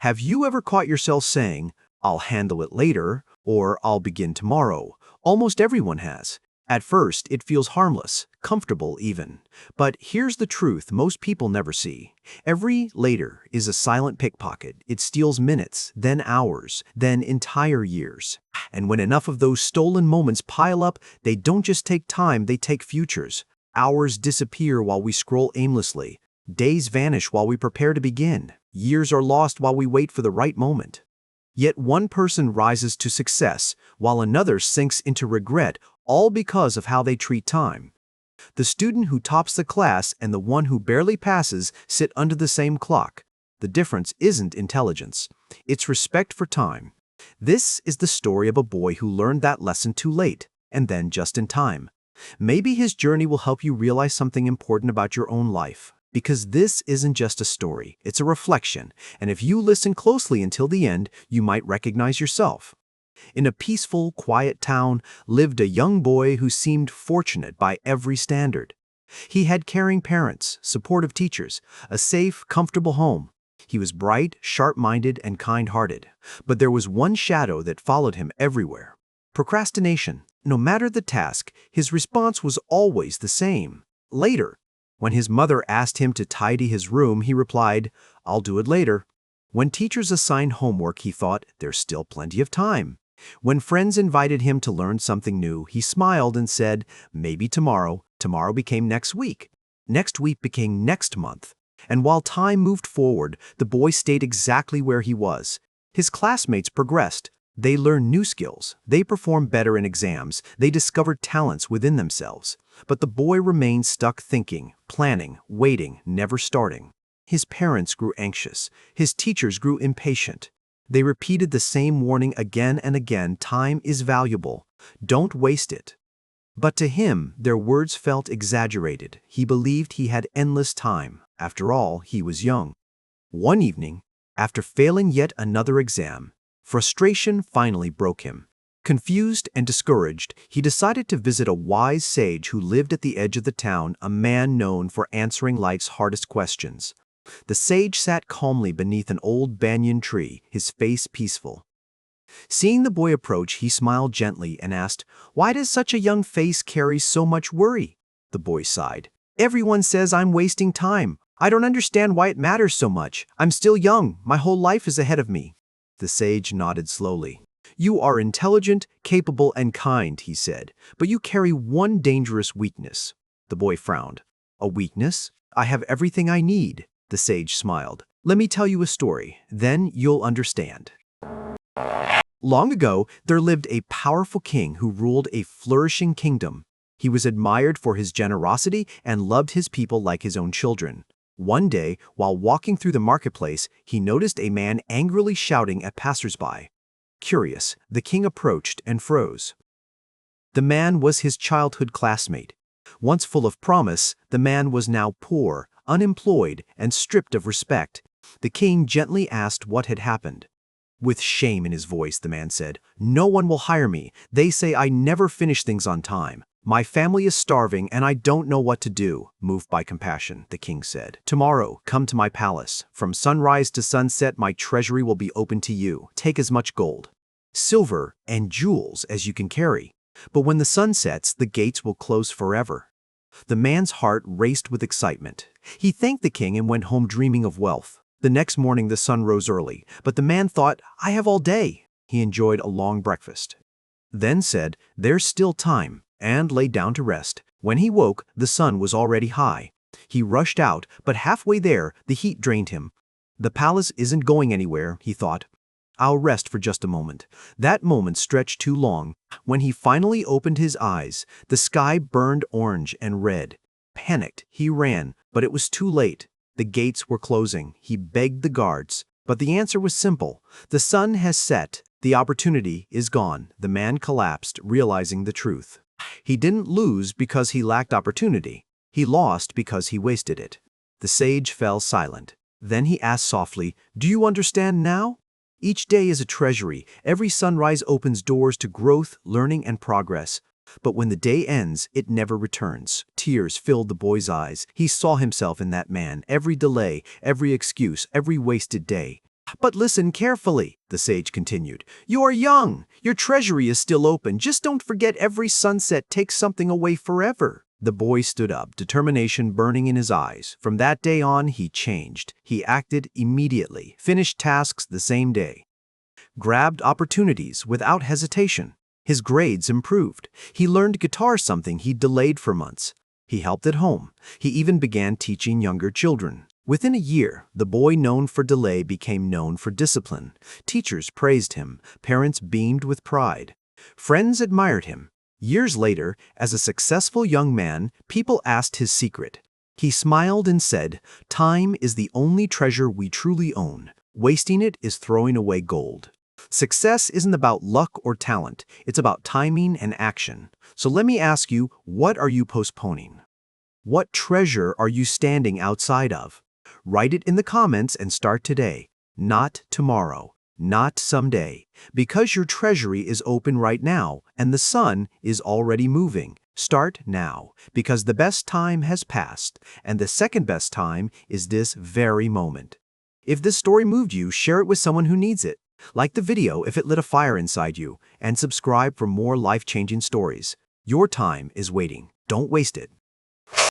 Have you ever caught yourself saying, "I'll handle it later," or "I'll begin tomorrow"? Almost everyone has. At first, it feels harmless, comfortable even. But here's the truth most people never see. Every later is a silent pickpocket. It steals minutes, then hours, then entire years. And when enough of those stolen moments pile up, they don't just take time, they take futures. Hours disappear while we scroll aimlessly. Days vanish while we prepare to begin. Years are lost while we wait for the right moment. Yet one person rises to success, while another sinks into regret, all because of how they treat time. The student who tops the class and the one who barely passes sit under the same clock. The difference isn't intelligence, it's respect for time. This is the story of a boy who learned that lesson too late, and then just in time. Maybe his journey will help you realize something important about your own life. Because this isn't just a story, it's a reflection, and if you listen closely until the end, you might recognize yourself. In a peaceful, quiet town lived a young boy who seemed fortunate by every standard. He had caring parents, supportive teachers, a safe, comfortable home. He was bright, sharp-minded, and kind-hearted. But there was one shadow that followed him everywhere: procrastination. No matter the task, his response was always the same: later. When his mother asked him to tidy his room, he replied, "I'll do it later." When teachers assigned homework, he thought, "There's still plenty of time." When friends invited him to learn something new, he smiled and said, "Maybe tomorrow." Tomorrow became next week. Next week became next month. And while time moved forward, the boy stayed exactly where he was. His classmates progressed. They learned new skills. They performed better in exams. They discovered talents within themselves. But the boy remained stuck thinking, planning, waiting, never starting. His parents grew anxious. His teachers grew impatient. They repeated the same warning again and again: time is valuable. Don't waste it. But to him, their words felt exaggerated. He believed he had endless time. After all, he was young. One evening, after failing yet another exam, frustration finally broke him. Confused and discouraged, he decided to visit a wise sage who lived at the edge of the town, a man known for answering life's hardest questions. The sage sat calmly beneath an old banyan tree, his face peaceful. Seeing the boy approach, he smiled gently and asked, "Why does such a young face carry so much worry?" The boy sighed. "Everyone says I'm wasting time. I don't understand why it matters so much. I'm still young. My whole life is ahead of me." The sage nodded slowly. "You are intelligent, capable, and kind," he said, "but you carry one dangerous weakness." The boy frowned. "A weakness? I have everything I need." The sage smiled. "Let me tell you a story, then you'll understand." Long ago, there lived a powerful king who ruled a flourishing kingdom. He was admired for his generosity and loved his people like his own children. One day, while walking through the marketplace, he noticed a man angrily shouting at passersby. Curious, the king approached and froze. The man was his childhood classmate. Once full of promise, the man was now poor, unemployed, and stripped of respect. The king gently asked what had happened. With shame in his voice, the man said, "No one will hire me. They say I never finish things on time. My family is starving and I don't know what to do." Moved by compassion, the king said, "Tomorrow, come to my palace. From sunrise to sunset, my treasury will be open to you. Take as much gold, silver, and jewels as you can carry. But when the sun sets, the gates will close forever." The man's heart raced with excitement. He thanked the king and went home dreaming of wealth. The next morning the sun rose early, but the man thought, "I have all day." He enjoyed a long breakfast, then said, "There's still time," and lay down to rest. When he woke, the sun was already high. He rushed out, but halfway there, the heat drained him. "The palace isn't going anywhere," he thought. "I'll rest for just a moment." That moment stretched too long. When he finally opened his eyes, the sky burned orange and red. Panicked, he ran, but it was too late. The gates were closing. He begged the guards, but the answer was simple: "The sun has set. The opportunity is gone." The man collapsed, realizing the truth. He didn't lose because he lacked opportunity. He lost because he wasted it. The sage fell silent. Then he asked softly, "Do you understand now? Each day is a treasury. Every sunrise opens doors to growth, learning, and progress. But when the day ends, it never returns." Tears filled the boy's eyes. He saw himself in that man, every delay, every excuse, every wasted day. But listen carefully, the sage continued. You are young. Your treasury is still open. Just don't forget every sunset takes something away forever. The boy stood up, determination burning in his eyes. From that day on, he changed. He acted immediately, finished tasks the same day, grabbed opportunities without hesitation. His grades improved. He learned guitar, something he'd delayed for months. He helped at home. He even began teaching younger children. Within a year, the boy known for delay became known for discipline. Teachers praised him. Parents beamed with pride. Friends admired him. Years later, as a successful young man, people asked his secret. He smiled and said, "Time is the only treasure we truly own. Wasting it is throwing away gold." Success isn't about luck or talent. It's about timing and action. So let me ask you, what are you postponing? What treasure are you standing outside of? Write it in the comments and start today, not tomorrow, not someday, because your treasury is open right now and the sun is already moving. Start now, because the best time has passed, and the second best time is this very moment. If this story moved you, share it with someone who needs it. Like the video if it lit a fire inside you, and subscribe for more life-changing stories. Your time is waiting. Don't waste it.